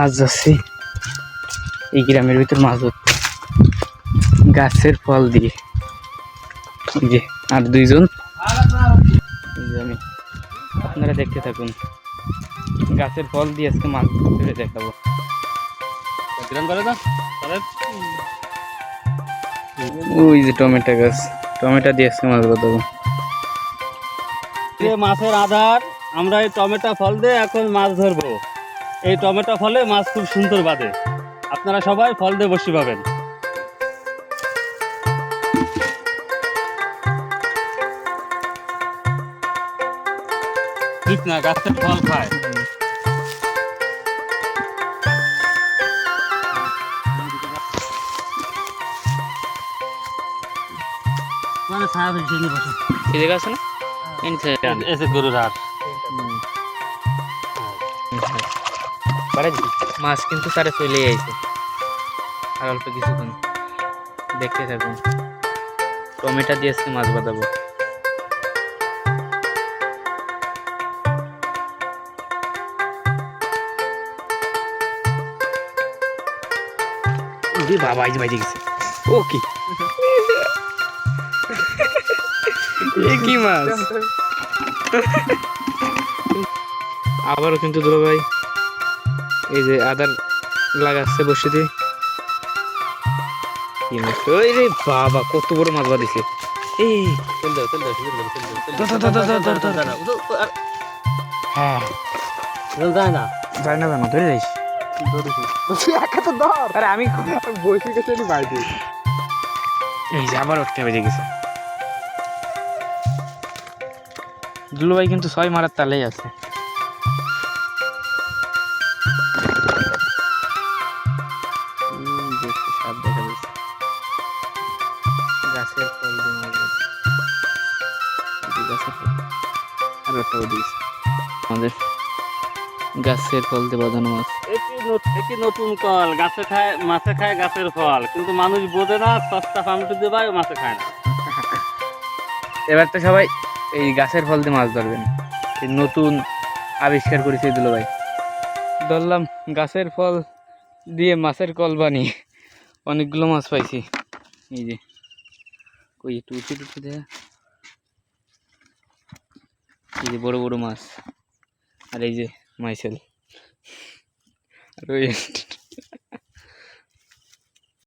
আজ যাচ্ছি এই গ্রামের ভিতর মাছ ধরতে গাছের ফল দিয়ে। এই যে আর দুইজন, আমি আপনারা দেখতে থাকুন। গাছের ফল দিয়ে আজকে মাছ ধরে দেখাবো। ওই যে টমেটো গাছ, টমেটো দিয়ে আজকে মাছ ধরবো। মাছের আধার, আমরা এই টমেটো ফল দিয়ে এখন মাছ ধরবো। এই টমেটো ফলে মাছ খুব সুন্দর বাঁধে। আপনারা সবাই ফল দিয়ে বসে পাবেন। ঠিক না, গাছের ফল খায়। গরুর হাট মাছ কিন্তু তারা চলে আইছে, আর অল্প কিছুক্ষণ দেখতে থাকুন। টমেটো দিয়ে আজকে মাছ বাঁধাবো। বাবা এই যে বাইরে গেছে। ও কি কি মাছ? আবারও কিন্তু দুলা ভাই এই যে আদার লাগাচ্ছে বসে দিয়ে। কি মাছ? ওই রে বাবা, কত বড় মাছ বাঁধিছে। এই হ্যাঁ যায় না, যাই না জানো, ধরে যাইস। আরে আমি বসে গেছি বাইরে। এই যে আবার উঠতে বেজে গেছে। দুলু ভাই কিন্তু 6 মারার তালেই আছে। সাপ দেখা যাচ্ছে, গাছের ফল দিয়ে মাছ বাঁধে। গাছের ফল আর একটা দিয়েছে আমাদের গাছের ফল দিয়ে বাঁধানো মাছ। একই নতুন কল, গাছে খায় মাছে খায় গাছের ফল, কিন্তু মানুষ বোঝে না। সস্তা ফার্মটি দিয়ে ভাই মাছে খায় না। এবার তো সবাই এই গাছের ফল দিয়ে মাছ ধরবেন। এই নতুন আবিষ্কার করেছে দুলো ভাই। ধরলাম গাছের ফল দিয়ে মাছের কল বানিয়ে অনেকগুলো মাছ পাইছি। এই যে কই একটু উঠে টুটে দেয়া, এই যে বড় বড় মাছ। আর এই যে মাইসেল আর ওই